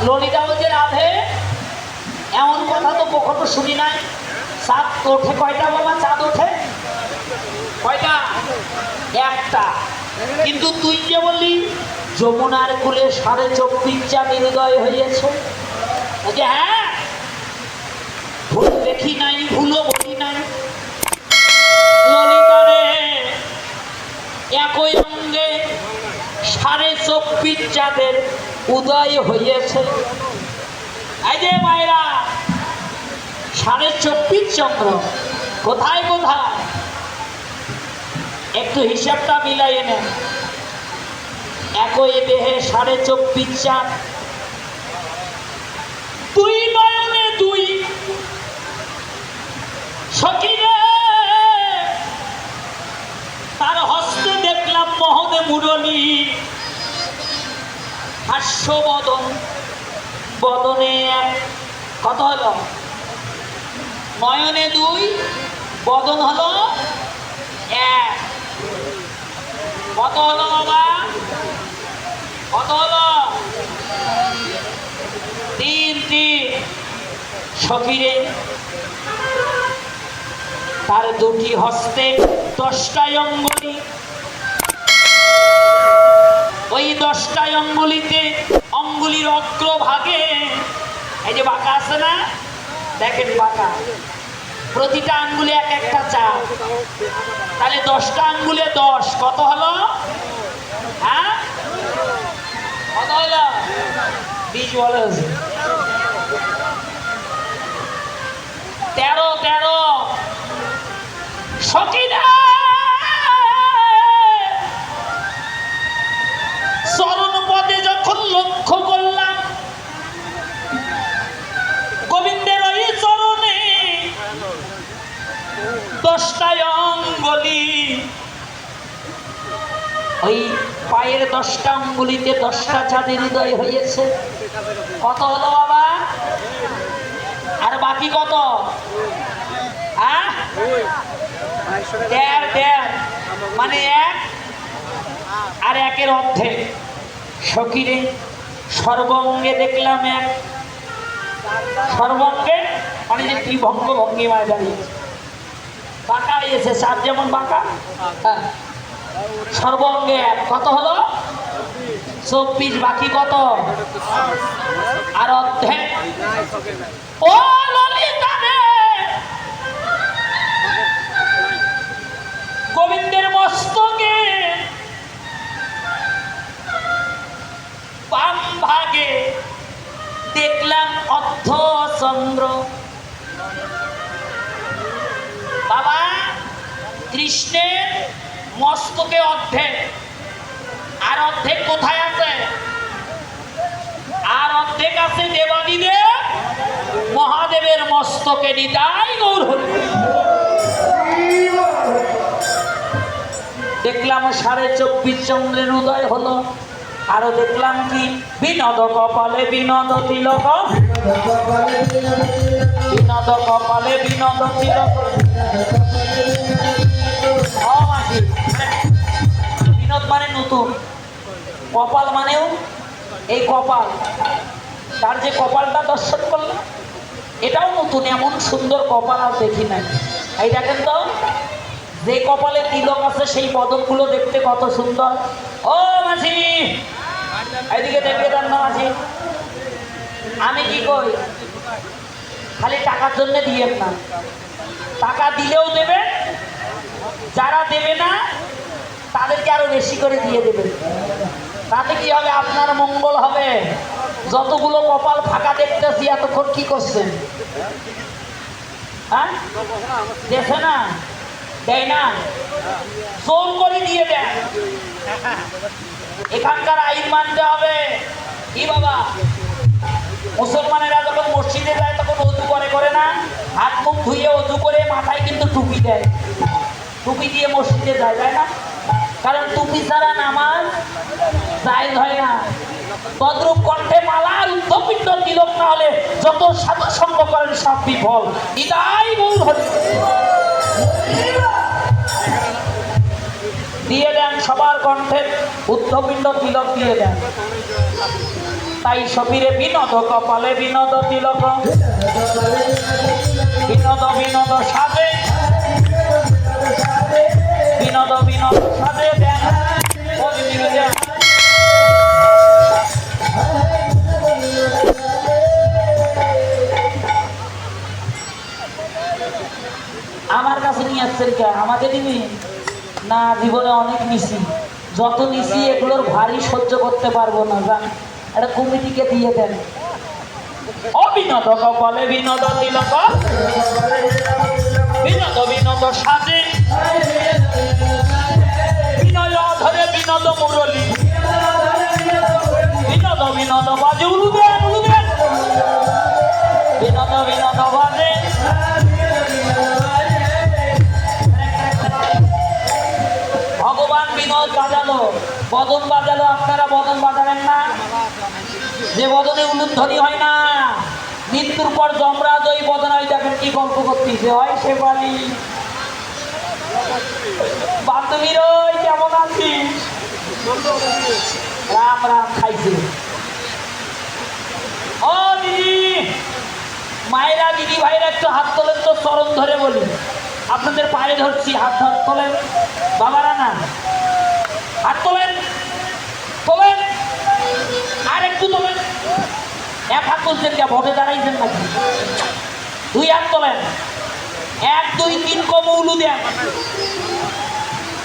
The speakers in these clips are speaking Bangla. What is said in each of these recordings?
ললিতা বলছে রাধে এমন কথা তো কখনো শুনি নাই। চাঁদ ওঠে কয়টা বাবা? চাঁদ ওঠে কয়টা? একটা। কিন্তু তুই যে বললি যমুনার কুলে 24.5 চাঁদের উদয় হয়েছে। হ্যাঁ, ভুল দেখি নাই, ভুলও বলি নাই। ললিতারে একই অঙ্গে 24.5 চাঁদের উদয় হইয়াছে। এই যে মায়েরা 24.5 চন্দ্র কোথায় কোথায় একটু হিসাবটা মিলাইয়ে নেন। একই দেহে 24.5 চাঁদ, দুই নয়নে দুই সখীরে। তার হস্তে দেখলাম মোহনে মুরলী, হাস্য বদন, বদনে এক। কত হলো? নয়নে দুই, বদন হলো এক। কত হলো বাবা? কত হলো? 3 3। সখীরে তার দুটি হস্তে 10টা অঙ্গুলি। ওই 10টা অঙ্গুলিতে অঙ্গুলির অগ্রভাগে এই যে বাঁকা আছে না, দেখেন বাঁকা, প্রতিটা আঙ্গুলে এক একটা চাপ। তাহলে 10টা আঙ্গুলে 10, কত হলো? হ্যাঁ, কত হলো? 20 বলে 13 13। সখীরা চরণ পদে যখন লক্ষ্য করলাম, গোবিন্দের ওই চরণে 10টা অঙ্গুলি। ওই পায়ের 10টা অঙ্গুলিতে 10টা চাঁদের উদয় হয়েছে। কত হলো বাবা? আর বাকি কত? মানে 1 আর 1-এর অর্ধেক। সখীরে সর্বঙ্গে দেখলাম 1। সর্বঙ্গে মানে যে ত্রিভঙ্গ ভঙ্গিমায় দাঁড়িয়েছে, বাঁকা হয়েছে চাঁদ যেমন বাঁকা। সর্বঙ্গে 1, কত হলো? 24। বাকি কত? আর অর্ধেক। ও ললিতা রে, গোবিন্দের মস্তকে বাম ভাগে দেখলাম অর্ধচন্দ্র। বাবা, কৃষ্ণের মস্তকে অর্ধেক, আর অর্ধেক কোথায় আছে? আর অর্ধেক আছে দেবাদিদেব মহাদেবের মস্তকে। নিতাই গৌর হরি। দেখলাম 24.5 চন্দ্রের উদয় হলো। আরো দেখলাম কি? বিনোদ কপালে বিনোদ তিলক, বিনোদ কপালে বিনোদ তিলক। বিনোদ মানে নতুন, কপাল মানেও এই কপাল। তার যে কপালটা দর্শন করলাম, এটাও নতুন। এমন সুন্দর কপাল আর দেখি নাই। এই দেখেন তো, যে কপালে তিলক আছে সেই পদকগুলো দেখতে কত সুন্দর। ও মাঝি, এইদিকে দেখে দেন না মাঝি। আমি কি কই, খালি টাকার জন্য দিয়েন না, টাকা দিলেও দেবেন, যারা দেবে না তাদেরকে আরো বেশি করে দিয়ে দেবেন। তাতে কি হবে? আপনার মঙ্গল হবে। যতগুলো কপাল ফাঁকা দেখতেছি এতক্ষণ কি করছেন? হ্যাঁ, দেখে না, দেয় না, জোর করে দিয়ে দেয়। এখানকার আইন মানতে হবে। কি বাবা, মুসলমানেরা যখন মসজিদে যায় তখন অজু করে না, হাত মুখ ধুয়ে অজু করে মাথায় কিন্তু টুপি দেয়। টুপি দিয়ে মসজিদে যায়, তাই না? কারণ টুপি ছাড়া নামাজ জায়েজ হয় না। তদ্রূপ কণ্ঠে মালা আর উদ্ধপিণ্ড তিলক না হলে যত সাধু সঙ্গ করেন সব বিফল। নিতাই গৌর হরি। দিয়ে দেন সবার কণ্ঠে উদ্ধপিণ্ড তিলক দিয়ে দেন। তাই সবিরে বিনোদ কপালে বিনোদ তিলক বিনোদ বিনোদ সাজে বিনোদ বিনোদ সাজে দেন আমার কাছে নিয়ে আসছেন কে? আমাদের দিবি না, জীবনে অনেক নিছি, যত নিছি এগুলোর ভারী সহ্য করতে পারবো না, জান এটা কমিটিকে দিয়ে দেন। অবিনোদ কপালে বিনোদ তিলক বিনোদ বিনোদ সাজে বিনয় ধরে বিনোদ মুরলী বিনোদ বিনোদ বাজে উলুবেন উলুবেন বিনোদ বিনোদ বাজে ভগবান বিনোদ বাজালো, বদন বাজালো, আপনারা বদন বাজাবেন না? যে বদনে উলুধ্বনি হয় না, মৃত্যুর পর যমরাজ ওই বদন হয়, দেখেন কি গল্প করতেছে, হয় সে বাড়ি। বান্ধবীর ওই কেমন আছিস? রাম রাম খাইছে। ও দিদি মায়েরা দিদি ভাইরা একটু হাত তোলেন তো, চরণ ধরে বলি, আপনাদের পায়ে ধরছি, হাত হাত তোলেন বাবারা, না হাত তোলেন তোলেন, আর একটু তোলেন। এক হাত তুলছেন কে? ভোটে দাঁড়াইছেন নাকি? দুই হাত তোলেন, 1 2 3 কম উলু দেন।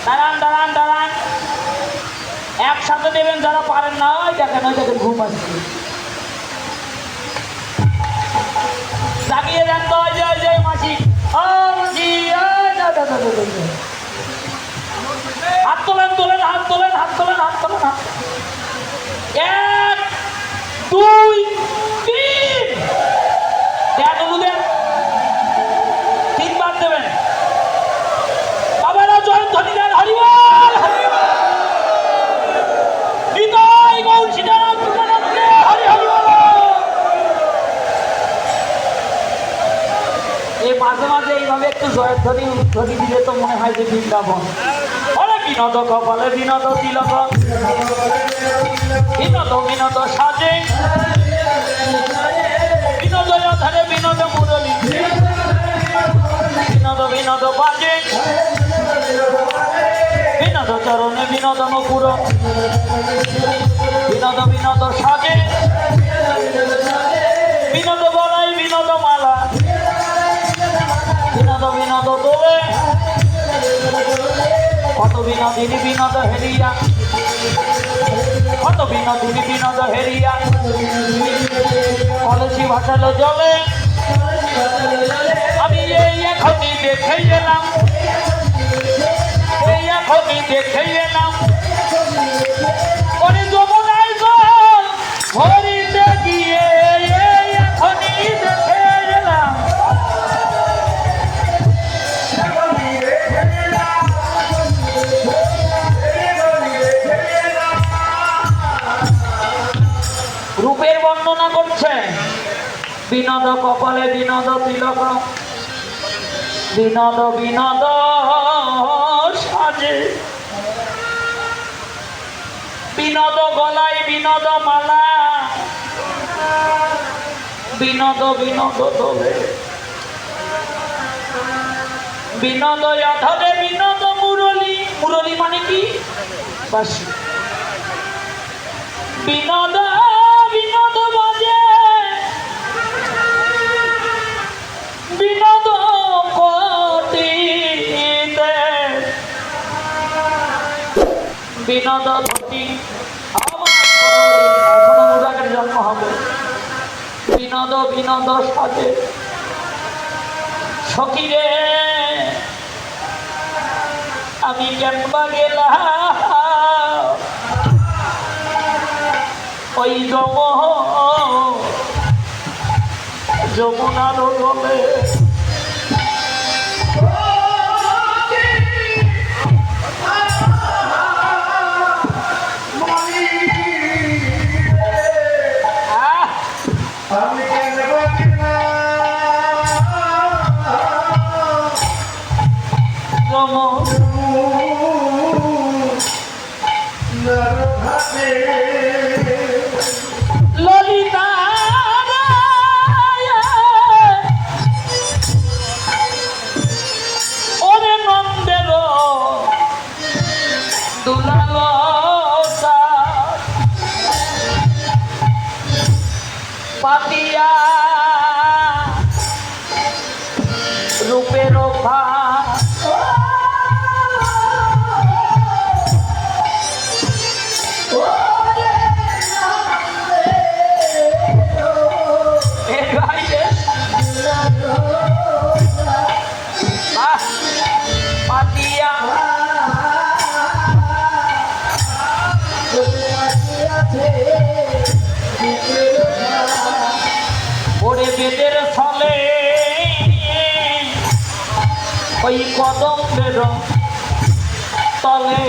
দাঁড়ান দাঁড়ান দাঁড়ান, একসাথে দেবেন যারা পারেন না। ওই দেখেন ওই দেখেন ঘুম আসছে, জাগিয়ে দেন তো। ওই যে মাসি, ও মাসি, হাত তোলেন তোলেন, হাত তোলেন, হাত তোলেন, হাত তোলেন, হাত 1 2 3 দেন, উলু দেন, 3 বার দেবেন। বাবারা জয় ধ্বনি দেন, হরিবল হরিবল, হৃদয় গৌর সীতারাম কৃষ্ণনাথকে হরি হরি বল। এই মাঝে মাঝে এইভাবে একটু জয়ের ধ্বনি ধ্বনি দিলে তো মনে হয় যে বৃন্দাবন। অরে বিনোদ কপালে বিনোদ তিলক বিনোদ বিনোদ সাজে বিনোদ ধরে বিনোদ মুরলী বিনোদ বিনোদ বাজে বিনোদ চরণে বিনোদ মুকুর বিনোদ বিনোদ সাজে বিনোদ বলাই বিনোদ মালা বিনোদ বিনোদ দোলে কত বিনোদিনী বিনোদ হেরিয়া কত বিনোদিনী বিনোদ হেরিয়া কলসি ভাসালো জলে আমি এই এখনই দেখে এলাম এই এখনই দেখে এলাম ওরে যমুনায় জল ভরিতে গিয়ে এই এখনই দেখে এলাম। রূপের বর্ণনা করছে, বিনোদ কপালে বিনোদ তিলক বিনোদ বিনোদ সাজে বিনোদ গলায় বিনোদ মালা বিনোদ বিনোদ দোলে বিনোদ ধরে বিনোদ মুরলী, মুরলী মানে কি? বাঁশি। বিনোদ বিনোদ বাজে বিনোদ কটিতে বিনোদ ধটি, এখনো অনুরাগের জন্ম হবে। বিনোদ বিনোদ সাজে সখীরে আমি কেনবা গেলাম ওই যমুনার জলে পাতিয়া রূপের ভার পাতিয়া ওরে বেদের ফলে ওই কদমের তলে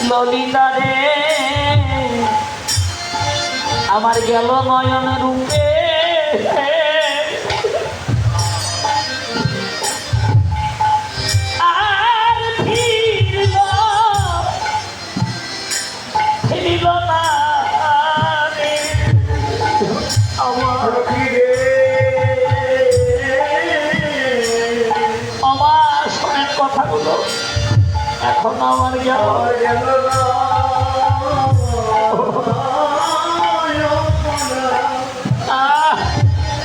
ললিতা রে আমার গেল নয়ন রূপে আর ফিরিল না আমার শোনেন কথাগুলো এখন আমার গেল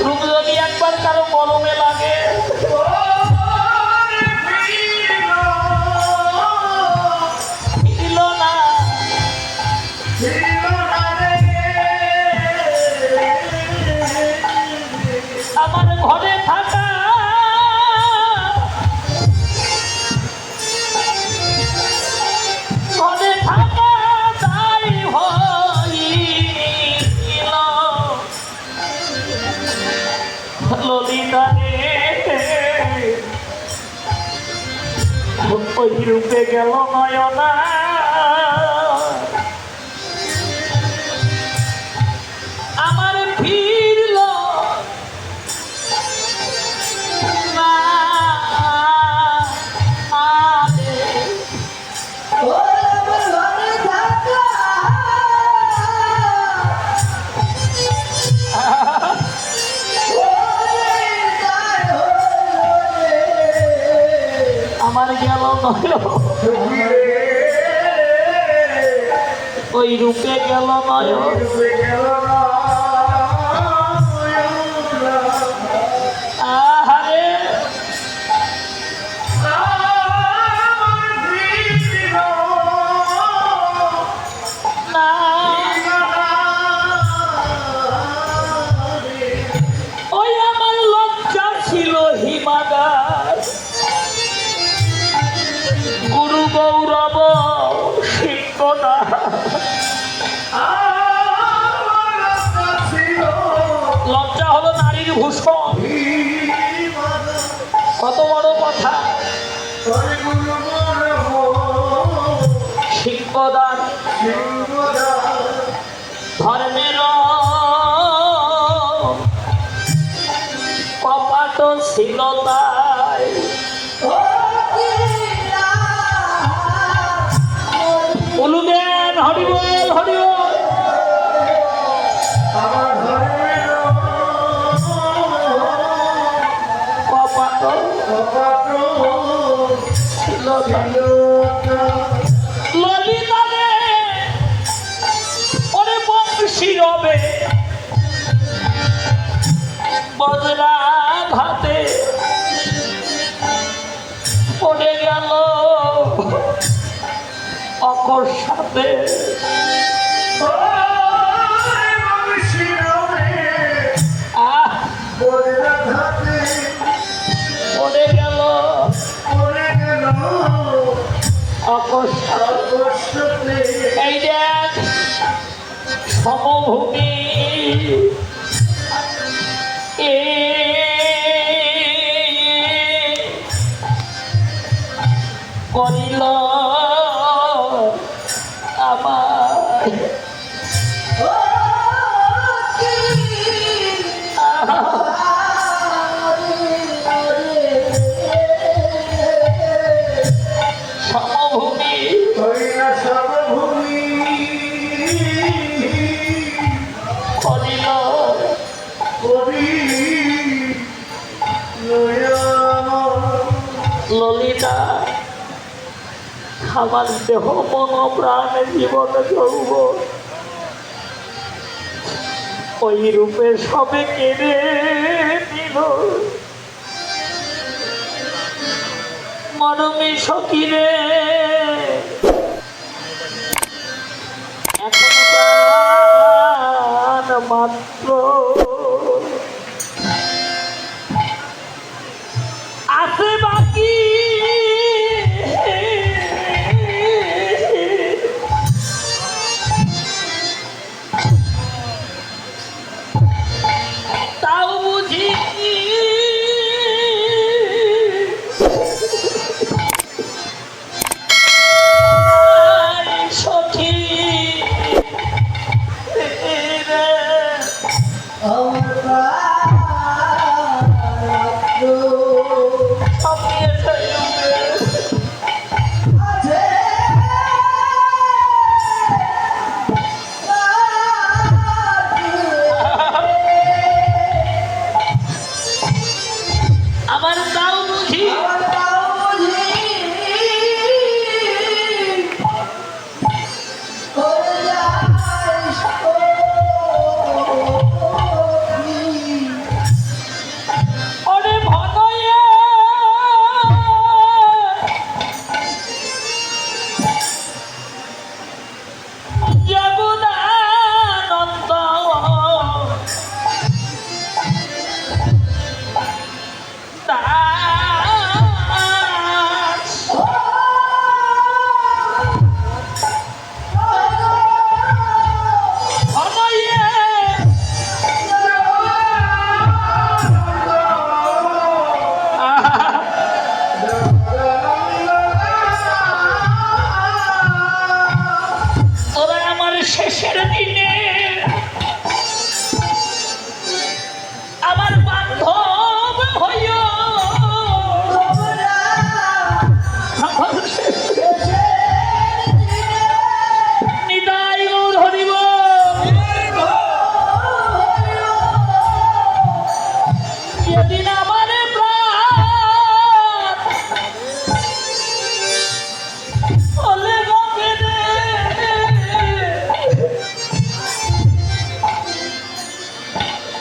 রূপ যদি একবার কারো কলমে লাগে না আমার ঘরে থাকা ঘরে থাকা তাই হইল ললিতা রে ওই রূপে গেল নয়না আমার ফিরল না আমার গেল নয় ওই রূপে গেল নয় আহারে না ওই আমার লজ্জা ছিল হিমাগার গুরু গৌরব শিক্ষনা লজ্জা হলো নারীর ভূষণ কত বড় কথা শিক্ষদান ধর্মের কপাট ছিল তাই বলুদেন হরিবল হরিবল কপাট ছিল ললিতা রে ওরে বংশী রবে বজরা ঘাতে পড়ে গেল অকস্মাতে পড়ে গেল অকস্মাতে এই দেখ সমভূমি করিল আমার সমভূমি আমার দেহ মন প্রাণ জীবন যৌবন ওই রূপে সবে কেড়ে নিল। মরমী সকিরে এখন প্রাণ মাত্র আছে বাকি, তাও বুঝি সখী আমার তাও বুঝি ওরে ভনয়ে জগদানন্দ দাস ভনয়ে তোরা আমার শেষের দিনে আমার বান্ধব হইও, নিতাই গৌর হরিব। যেদিন আমার প্রাণ হলে গঙ্গে রে,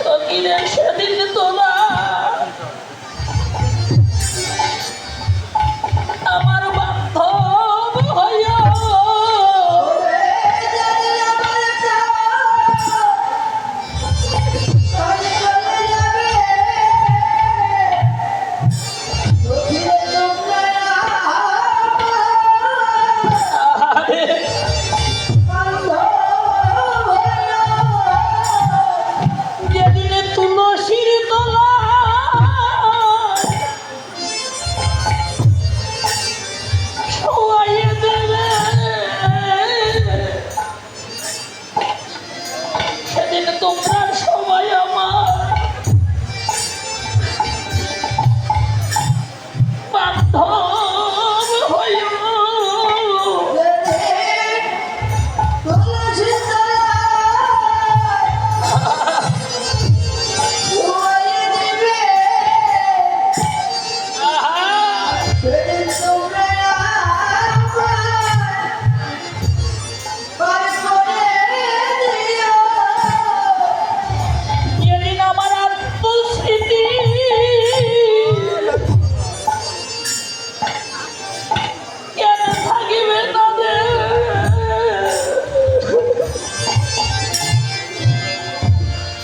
ফকিরে সেদিন তোলা আমার বান্ধব হইয়া যেদিন তুলসীর তোলা শোয়াইয়ে দেবে, সেদিন তোমরা সবাই আমার বান্ধব হইও। যেদিন আমার আত্মস্মৃতি কেন থাকিবে তাদের,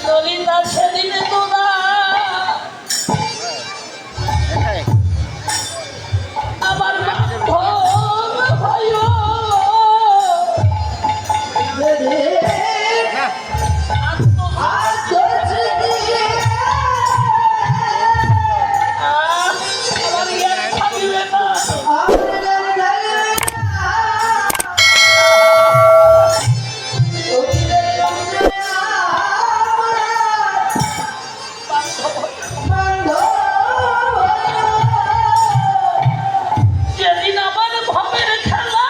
ললিতা সেদিনে তোরা আমার বান্ধব হইও। আমার জ্ঞান থাকিবে না, যেদিন আমার ভবের খেলা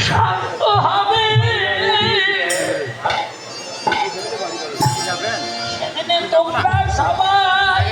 শান্ত হবে, সেদিনে তোমরা সবাই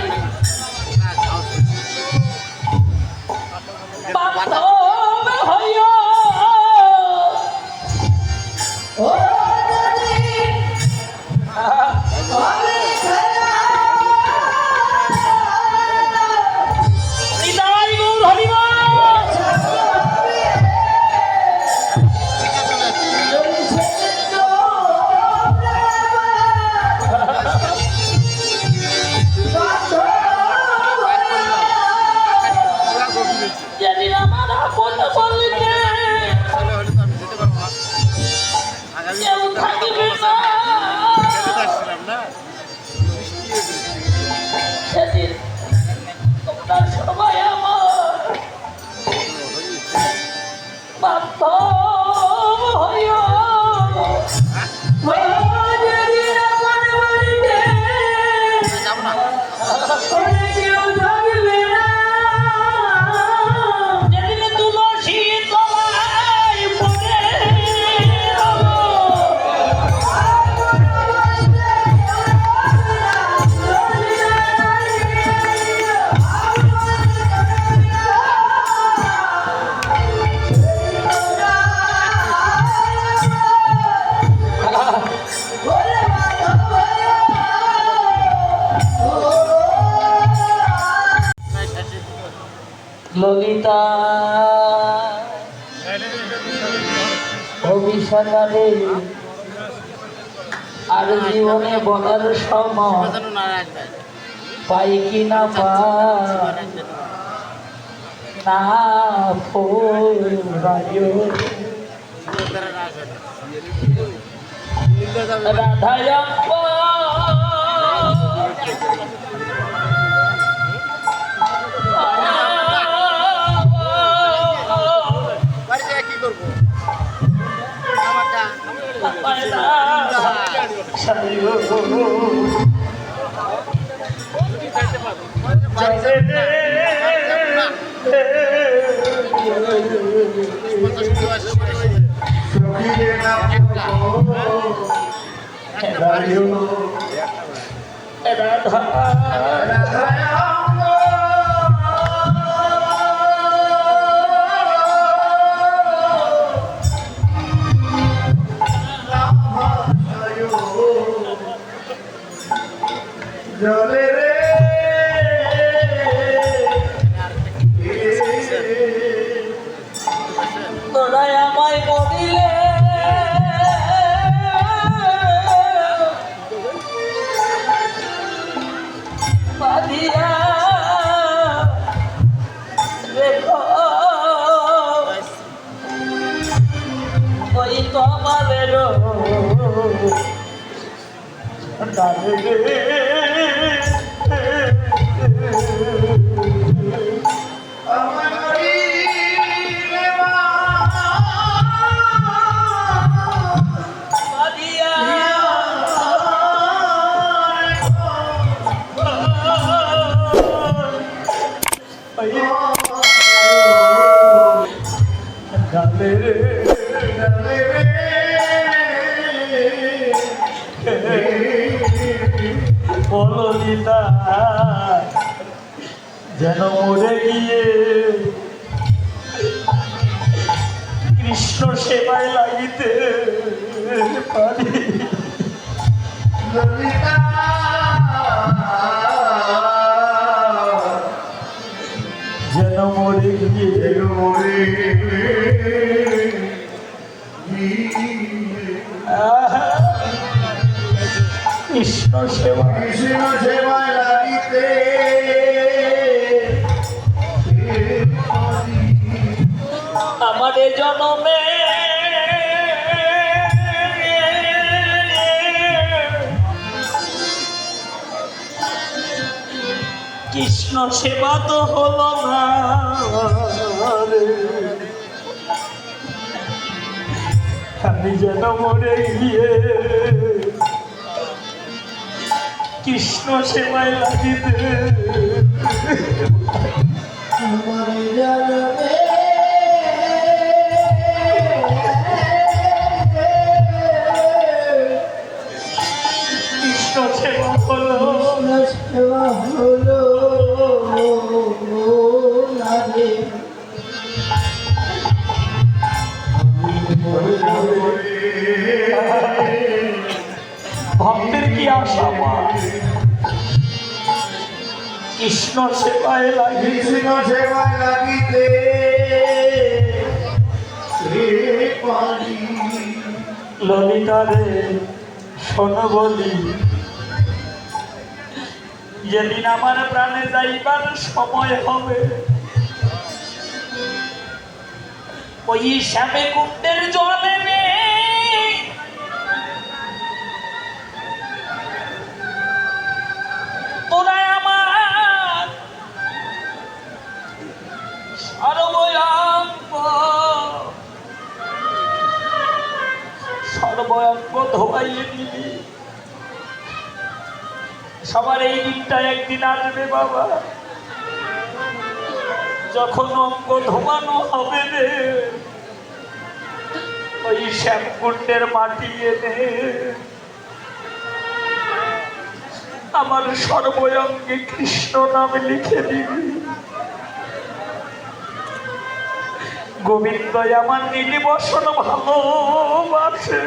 ললিতা অভিসারে আর জীবনে বলার সময় পাই কি না না রাধায়া জলে রে তোরাই আমায় বলিলে বাঁধিয়া রেখো ওই তোমাদের ললিতা যেন মরে গিয়ে কৃষ্ণ সেবায় লাগিতে পারি। ললিতা যেন মরে গিয়ে কৃষ্ণ সেবায় লাগিতে আমার জনমে কৃষ্ণ সেবা তো হলো না আমি যেন মরে গিয়ে কৃষ্ণ সেবায় লাগিতে কৃষ্ণ সেবা হলো ভক্তের কি আশা মা কৃষ্ণ সেবায় লাগে কৃষ্ণ সেবায় লাগিতে ললিতা রে শোন বলি যেদিন আমার প্রাণে যাইবার সময় হবে ওই শ্যামে কুণ্ডের জলে তোরা আমার সর্বঙ্গ ধোয়াইয়ে দিবি সবার এই দিনটা একদিন আসবে বাবা যখন অঙ্গ ধোয়ানো হবে রে ওই শ্যামকুণ্ডের মাটি এনে আমার সর্বঙ্গে কৃষ্ণ নাম লিখে দিবি গোবিন্দ আমার নীলি বসন ভালোবাসে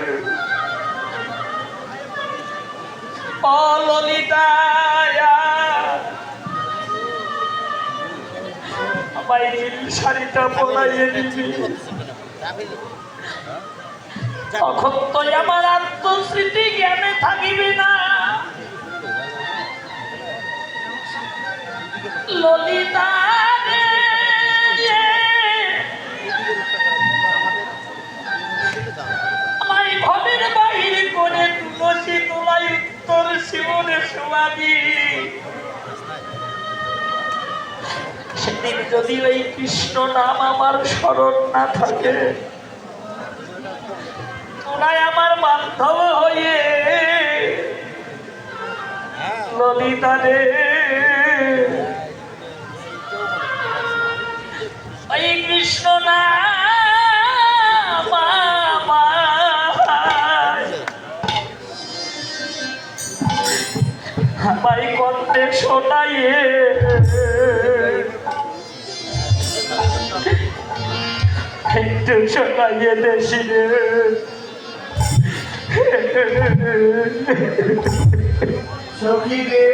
ললিতা আমায় নীল শাড়িটা পরাইয়ে দিবি তখন তো আমার আত্মস্মৃতি জ্ঞানে থাকিবে না ললিতা আমায় ঘরের বাহির করে তুলসী তোলাই উত্তর শিবনে শোয়াবি সেদিন যদি ওই কৃষ্ণ নাম আমার স্মরণ না থাকে তোরাই আমার বান্ধব হয়ে ললিতা রে ওই কৃষ্ণ নাম আমায় কণ্ঠে শোনাইয়ে একটু শোনাইয়ে দেশি রে সখী রে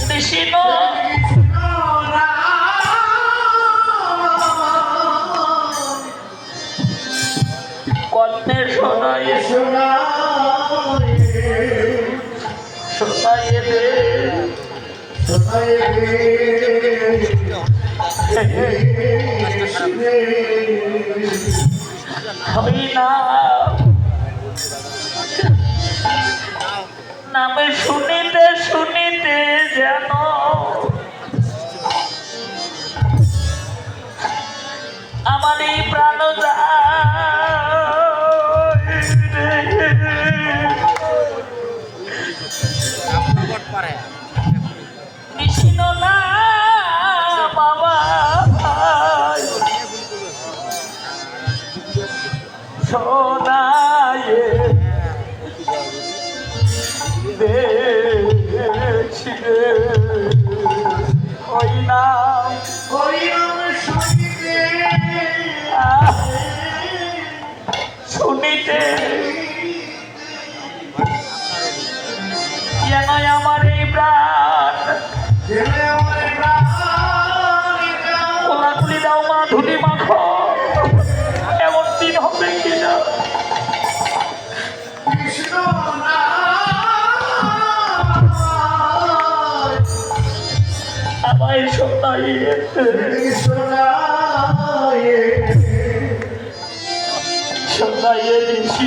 কৃষ্ণ কণ্ঠে শোনাইয়ে শোনাইয়ে দে হই না নামে শুনিতে শুনিতে যেন আমার এই প্রাণ কৃষ্ণ না বাবা শোনায়ে দেখছি ওই নাম শুনিতে যেন আমার এই প্রাণ কোলাকুলি দাও মা ধুলি মাখো এমন দিন হবে কিনা আমায় শোনাইয়ে শোনাইয়ে দিছি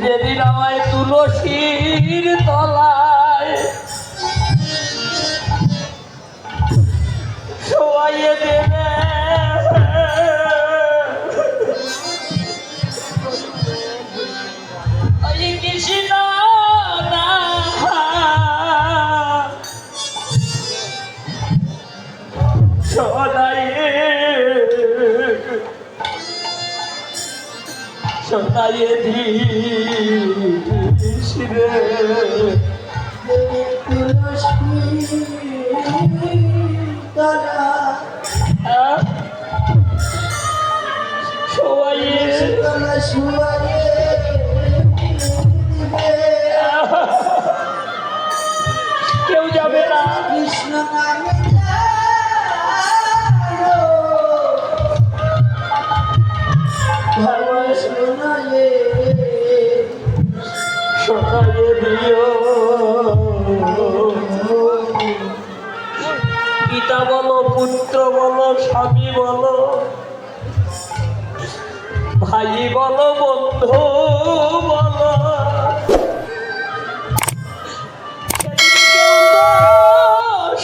যেদিন আমায় তুলসীর তলায় শোয়াইয়ে দেবে কৃষ্ণ শোনাইয়ে দিছি রে শোনাইয়ে দিও। পিতা বলো, পুত্র বলো, স্বামী বলো, ভাই বলো, বন্ধু বলো,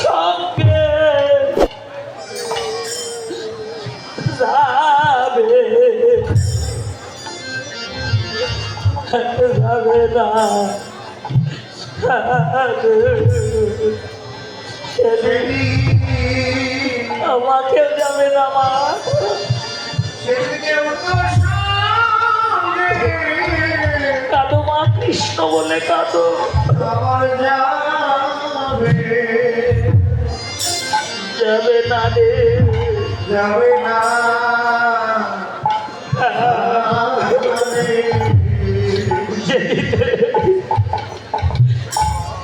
সঙ্গে যাবে যাবে না। আমাকে যাবে না মা, কাঁদো মা, কৃষ্ণ বলে কাঁদো। যাবে না রে, যাবে না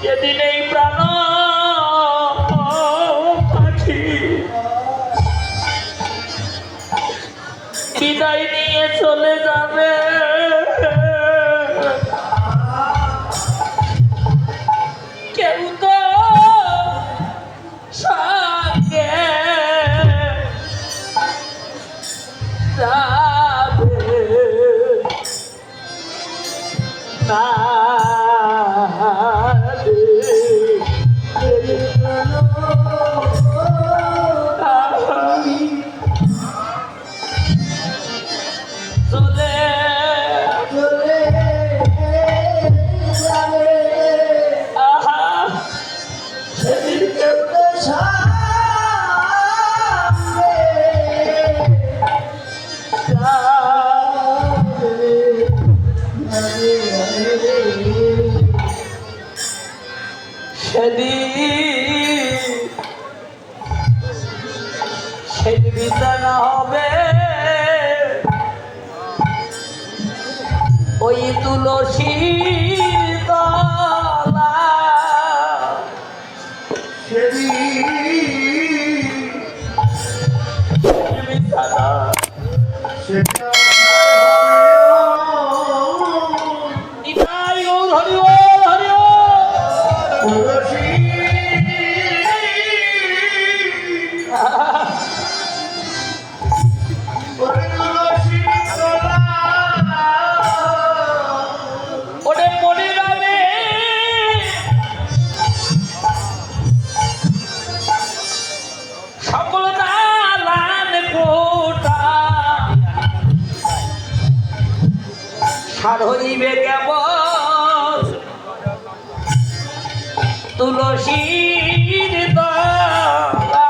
যেদিন এই প্রাণ পাখি বিদায় নিয়ে চলে যাবে, কেউ তো সঙ্গে যাবে না সেদিন বিছানা হবে ওই তুলসী তলা, বিছানা নিতাই গৌর হরি বল, হরি ওরে মনে যাবে সকল নালান কোটা, সার হইবে কেবল তুলসীর তলাতে।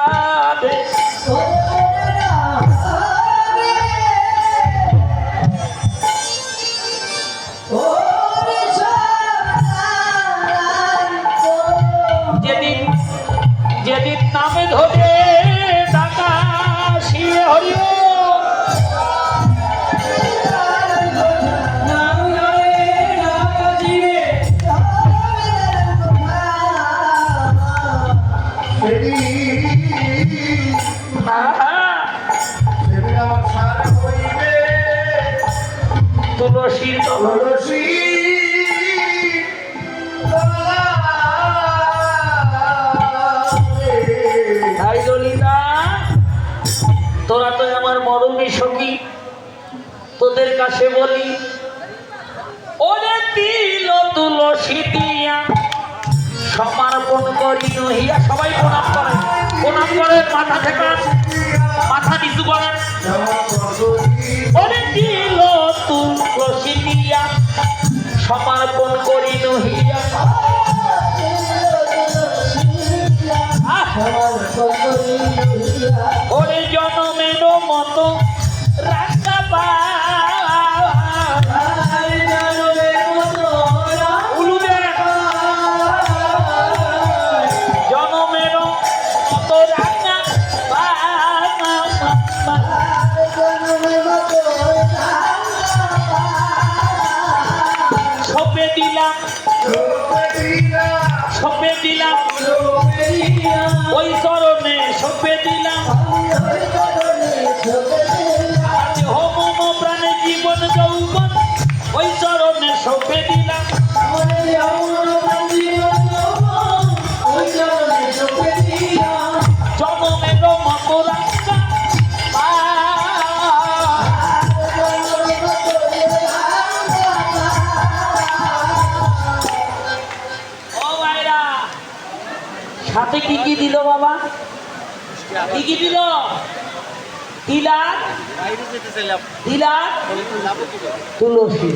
যেদিন যেদিন নামে ধরে ডাকা শিবে হরি তুলসীর তুলসী তাই ললিতা, তোরা তো আমার মরমী সখী, তোদের কাছে বলি ওরে তিল তুলসী দিয়া সমর্পণ করি নহিয়া। সবাই প্রণাম করেন, প্রণাম করেন, মাথা থেকে মাথা নিচু করেন। ওরে তিল তুলসী দিয়া সমর্পণ করি নহিয়া, ওরে জনমের মতো রাখা জনমের মতো রাখা সপে দিলাম, সপে দিলাম ওই চরণে, সপে দিলাম আজ হোম প্রাণে জীবন যৌবন ওই চরণে সপে দিলাম। সাথে কি কি দিল বাবা? কি কি দিল? তিলাক, তিলাক, তুলসী।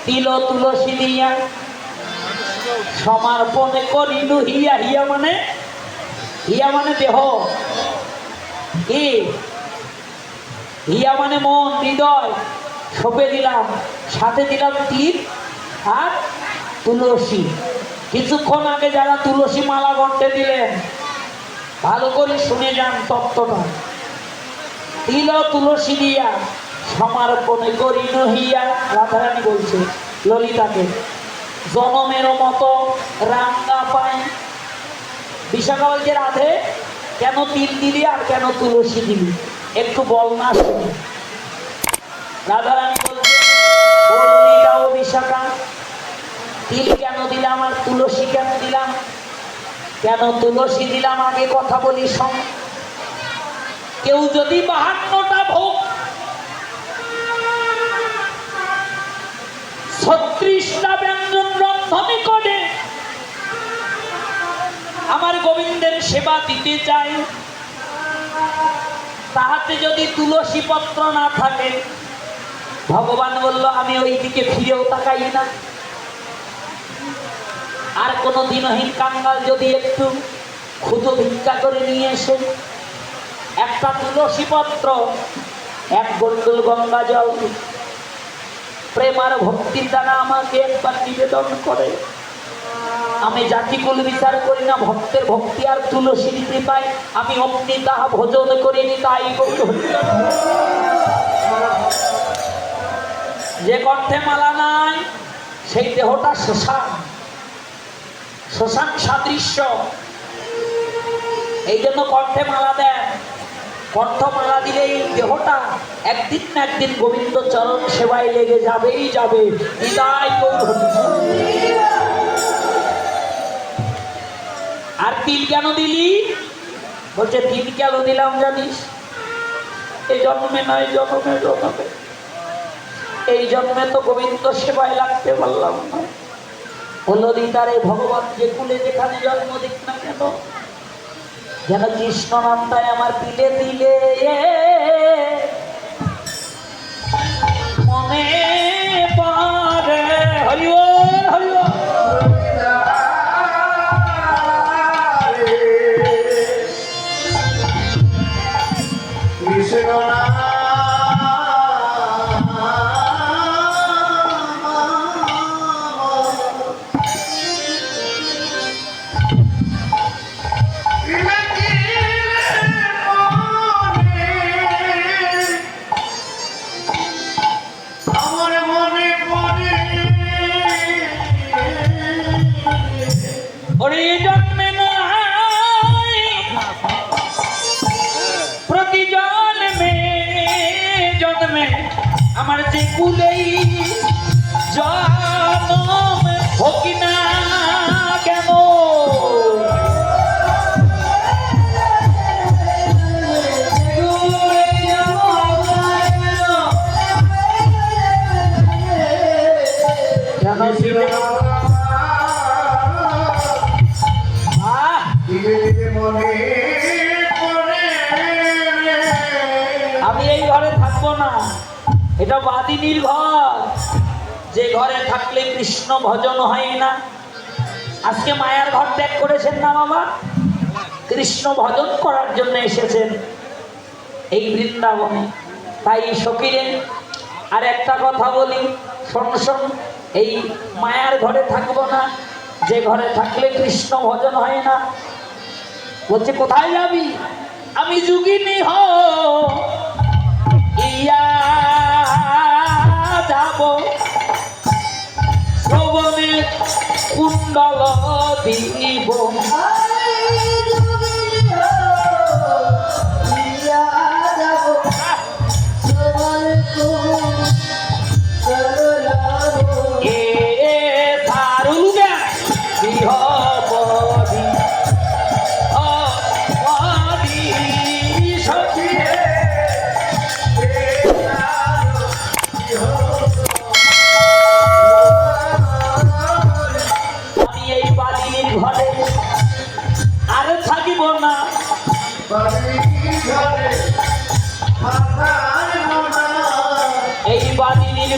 তিল তুলসী দিয়া সমর্পণে করিলু হিয়া। হিয়া মানে, হিয়া মানে দেহ, কি? হিয়া মানে মন, হৃদয়। সঁপে দিলাম, সাথে দিলাম তিল আর তুলসী। কিছুক্ষণ আগে যারা তুলসী মালা গন্টে দিলেন, ভালো করে শুনে যান তত্ত্বটা। তিল তুলসী দিয়া সমর্পণে করিল হিয়া। রাধারানী বলছে ললিতাকে, জনমের মতো রাঙ্গা পায়। বিশাখা বলছে, রাধে কেন তিল দিলি আর কেন তুলসী দিলি, একটু বল না শুনি। রাধারানী বলছে, ও ললিতা ও বিশাখা, তিল কেন দিলাম আর তুলসী কেন দিলাম? কেন তুলসী দিলাম আগে কথা বলি শোন। কেউ যদি 52টা ভোগ 36টা ব্যঞ্জন রন্ধনে করে আমার গোবিন্দের সেবা দিতে চাই, তাহাতে যদি তুলসী পত্র না থাকে, ভগবান বলল আমি ওই দিকে ফিরেও তাকাই না। আর কোন দিনহীন কাঙ্গাল যদি একটু ক্ষুদ্র ভিক্ষা করে নিয়ে এসে একটা তুলসী পত্র, এক গন্ডল গঙ্গা জল, প্রেম আর ভক্তির দ্বারা আমাকে একবার নিবেদন করে, আমি জাতিকুল বিচার করি না, ভক্তের ভক্তি আর তুলসী দিতে পাই, আমি অমনি তাহা ভোজন করিনি। তাই যে কণ্ঠে মালা নাই সেই দেহটা শ্মশান, শ্মশান সাদৃশ্য। এই জন্য কণ্ঠে মালা দেন। কণ্ঠ মালা দিলে এই দেহটা একদিন না একদিন গোবিন্দ চরণ সেবায় লেগে যাবেই যাবে। আর তিল কেন দিলি? বলছে তিল কেন দিলাম জানিস? এই জন্মে নয়, জন্মে জন্মে, এই জন্মে তো গোবিন্দ সেবায় লাগতে পারলাম না। হলো দিদারে ভগবান যে কুলে যেখানে জন্ম দিক না কেন, যেন কৃষ্ণ নামটাই আমার দিলে দিলে মনে পড়ে। হরি বল, হরি বল। আমার যে কুলেই জন্ম হোক না কেন, আমি এই ঘরে থাকবো না। এটা বাদিনীর ঘর, যে ঘরে থাকলে কৃষ্ণ ভজন হয় না। আজকে মায়ার ঘর ত্যাগ করেছেন না বাবা, কৃষ্ণ ভজন করার জন্য এসেছেন এই বৃন্দাবনে। তাই সখীরে আর একটা কথা বলি, শোন শোন, এই মায়ার ঘরে থাকবো না, যে ঘরে থাকলে কৃষ্ণ ভজন হয় না। বলছে কোথায় যাবি? আমি যোগিনী ইয়া যাব শ্রবণে কুণ্ডল দিব।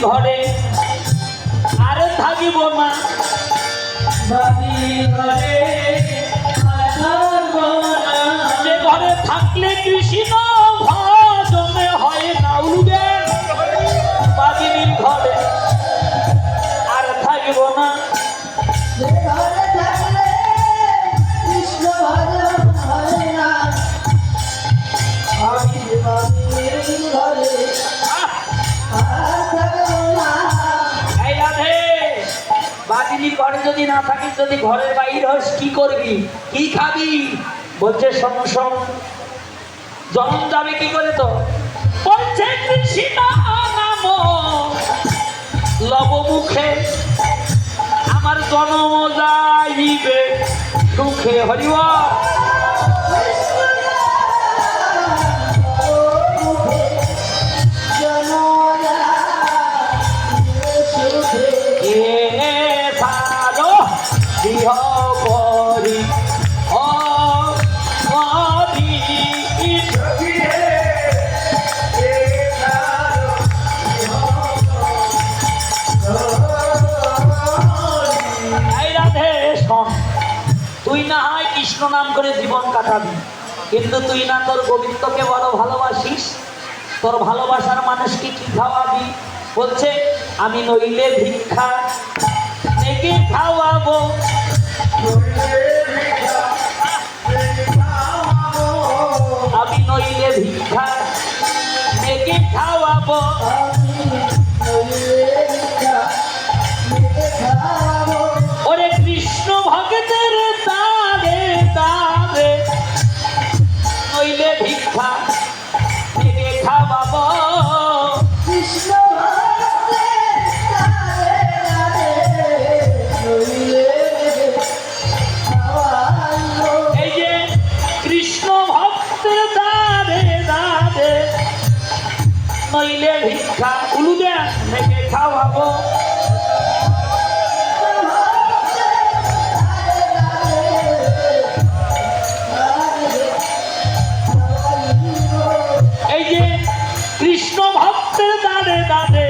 ঘরে আর থাকিব না, বাদিনীর ঘরে আর থাকব না। যে ঘরে থাকলে কৃষ্ণ ভজনে হয় না, উলুবেন বাদিনীর ঘরে আর থাকিব না। এই রাধে, বাদিনীর ঘরে যদি না থাকিস, যদি ঘরের বাইরে হস, কি করবি, কি খাবি? বলছে শোন শোন, জন্ম যাবে কি করে? তো বলছে কৃষ্ণ নাম লব মুখে, আমার জন্ম যাইবে সুখে। হরিবা হরি হরি তুই না হয় কৃষ্ণ নাম করে জীবন কাটাবি, কিন্তু তুই না তোর গোবিন্দকে বড় ভালোবাসিস, তোর ভালোবাসার মানুষকে কি খাওয়াবি? বলছে আমি নইলে ভিক্ষা থেকে খাওয়াবো, আমি নইলে ভিক্ষা থেকে খাওয়াবো। ওরে কৃষ্ণ ভক্তের দাঁড়ে দাঁড়ে নইলে ভিক্ষা থেকে খাওয়াবো। এই যে কৃষ্ণ ভক্তের দাঁড়ে দাঁড়ে নইলে ভিক্ষা উলুদে থেকে খাওয়াবো। এই যে কৃষ্ণ ভক্তের দাঁড়ে দাঁড়ে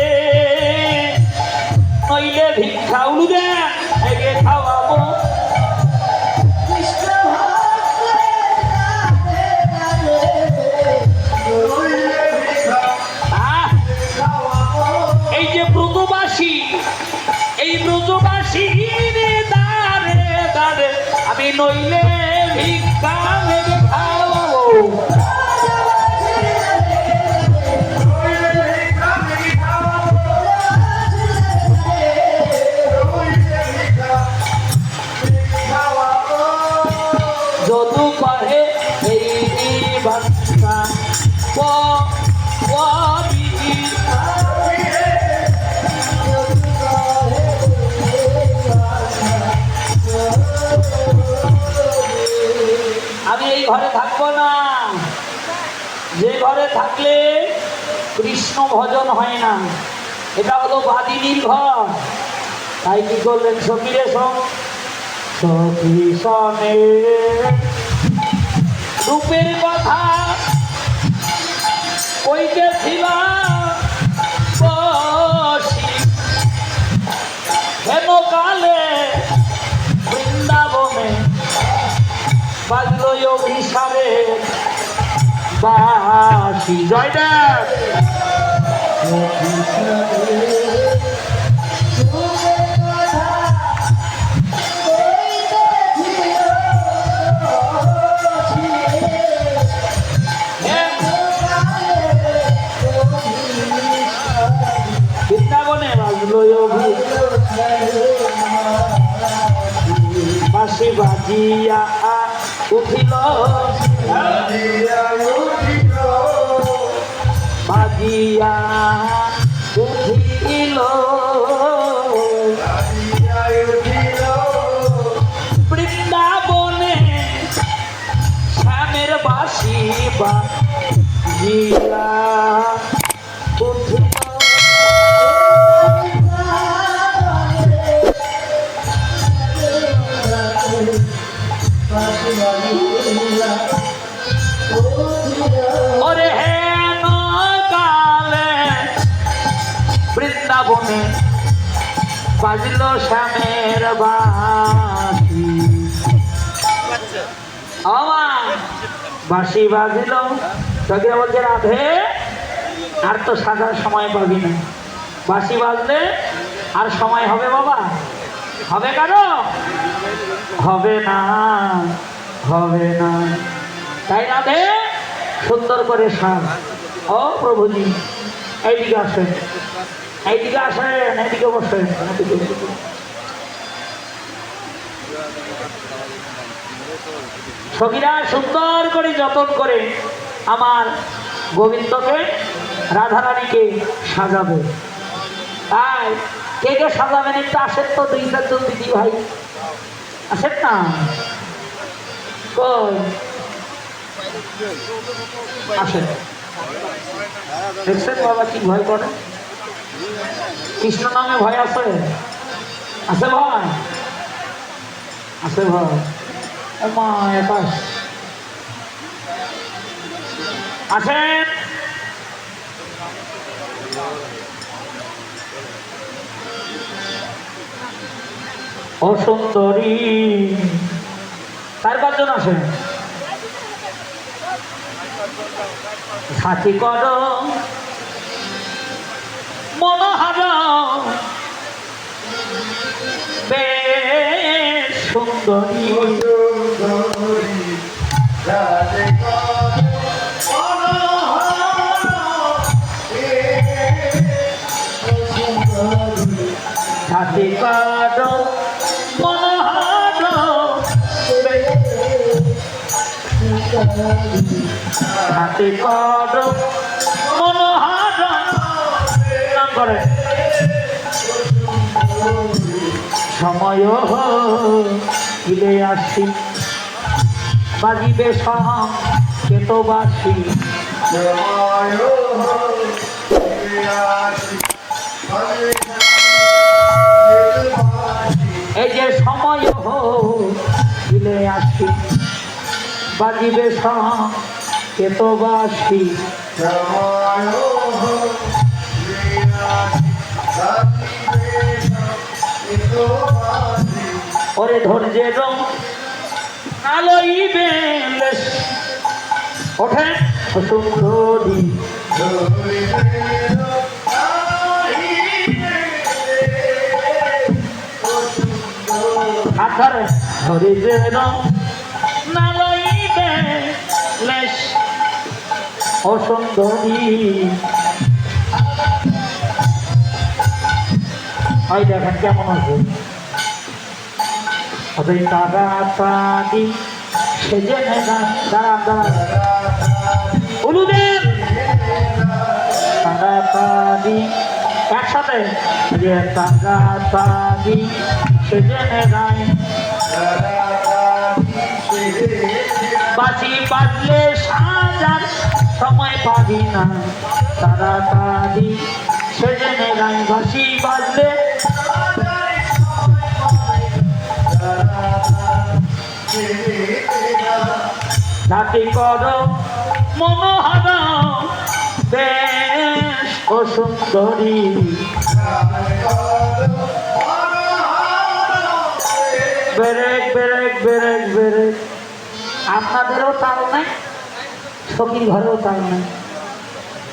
নইলে ভিক্ষা উলুদে থেকে খাওয়াবো। এই যে ব্রজবাসী, এই ব্রজবাসী দাঁড়ে দাঁড়ে আমি নইলে ভিক্ষা মেরে খাওয়াবো। যদু পাহে এই বাচ্চা আমি এই ঘরে থাকবো না, যে ঘরে থাকলে কৃষ্ণ ভজন হয় না, এটা হলো বাদিনীর ঘর। তাই কি করলেন সখীরে সখী সনে রূপের কথা কইতেছিলাম বসি, হেন কালে বৃন্দাবনে বাজলো অভিসারে বাসি। জয়দেব বৃন্দাবনে বাজলো বাঁশি বাজিয়া উঠিল, বাজিয়া উঠিল বৃন্দাবনে শ্যামের বাঁশি বাজিয়া উঠিল। ওরে হেন কালে বৃন্দাবনে বাজিল শ্যামের বাঁশি আমার বাঁশি বাজিল সখীরা বলছে রাধে আর তো সাজার সময় পাবি না বাঁশি বাজলে আর সময় হবে বাবা হবে কারো হবে না হবে না তাই রাধে সুন্দর করে সাজ ও প্রভুজি এইদিকে আসেন এইদিকে আসেন এইদিকে বসেন এইদিকে বসেন। সখীরা সুন্দর করে যতন করে আমার গোবিন্দকে রাধারানীকে সাজাবে তাই কে কে সাজাবেন একটু আসেন তো দুই চারজন দিদি ভাই আসেন না কই আসেন দেখছেন বাবা কি ভয় করে কৃষ্ণ নামে ভয় আছে আছে ভয় আছে ভয় ও মা একাশ আসেন ও সুন্দরী চার পাঁচজন আসেন সাথী কর মনোহার বেশ সুন্দরী সাথী কর মনোহার হাতে কর মনোহার নাম করে সময় হিলে আসি বাজিবে কেতবাসী এই যে সময় হিলে আসি বাজিবে কেতবাসী ওরে ধৈর্যের আলোইবে ওঠে সুন্দরী আধার ধৈর্যের নালইবে লেশ ও সুন্দরী ওই দেখেন কেমন আছে ওদের তাড়াতাড়ি সেজে দাঁড়া উলুদেব তাড়াতাড়ি একসাথে যে তাড়াতাড়ি সেজে গায় বাঁশি বাজলে সাজার সময় পাবি না তাড়াতাড়ি সেজে গায় বাঁশি বাজলে নাতি কর মনোহর বেশ ও সুন্দরী বেরেক বেরেক বেরেক বেরেক আপনাদেরও তাল নাই সখীর ঘরেও তাল নাই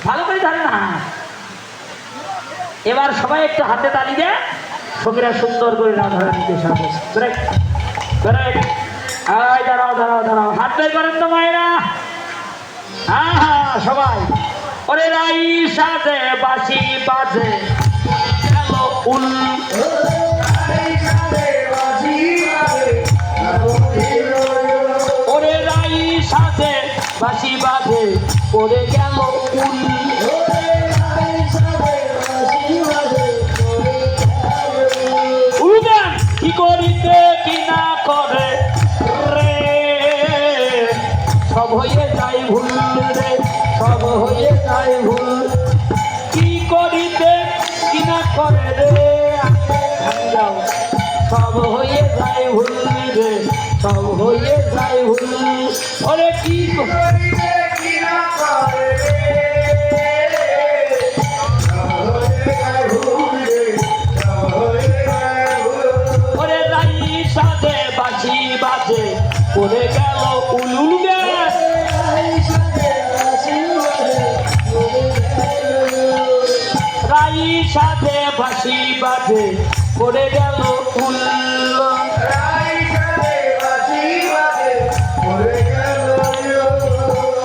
ভালো করে ধরে না এবার সবাই একটু হাতে তালি দেয় সখীরা সুন্দর করে রাধারানীকে সাথে ব্রেক ব্রেক এই দাঁড়াও দাঁড়াও দাঁড়াও হাত বের করেন তো মায়েরা হ্যাঁ হ্যাঁ সবাই ওরে রাই সাজে বাঁশি বাজে গেল উল ওরে রাই সাজে বাঁশি বাজে পড়ে গেল উল উলুগান কি করিতে কি না করে রে সব হয়ে যায় ভুল রে সব হয়ে যায় ভুল কি করিতে কি না করে রে যাও সব হয়ে যায় ভুল রে সব হয়ে যায় ভুল ওরে কি করিতে কি না করে রে সব হয়ে যায় ভুল রে সব হয়ে যায় সাথে বাঁশি বাজে পড়ে গেল উলুল গে রাই সাথে বাঁশি বাজে পড়ে গেল উল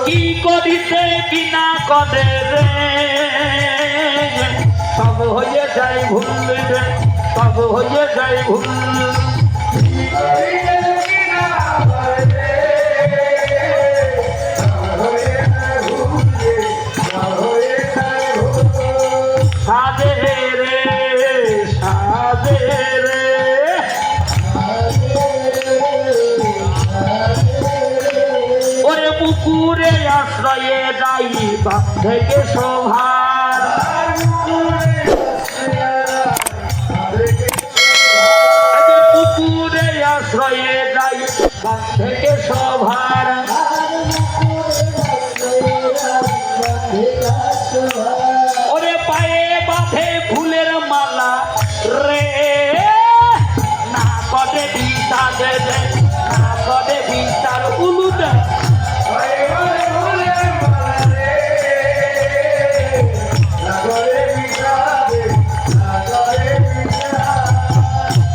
কি করিতে কিনা করে রে সব হয়ে যায় ভুল রে সব হয়ে যায় ভুল সাজে রে সাজে রে ওরে পুকুরে আশ্রয়ে যাই বাপ থেকে শোভার পুকুরে আশ্রয়ে যাই বাপ থেকে শোভার ওরে পায়ে বাঁধে ফুলের মালা রে না কদে বিচার রে না কদে বিচার উলুদে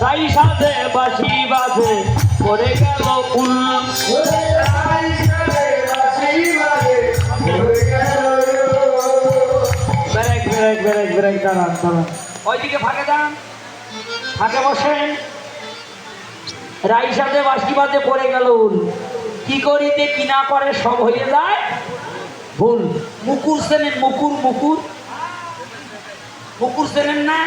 তাই সাথে বাঁশি বাজে পড়ে গেল উল ব্রেক ব্রেক ব্রেক ব্রেক দাঁড়ান দাঁড়ান ওইদিকে ফাঁকে যান ফাঁকে বসেন রাই সাথে বাঁশি বাজে পড়ে গেল উল কি করিতে কি না করে সব হয়ে যায় ভুল মুকুর চেনেন মুকুর মুকুর মুকুর চেনেন না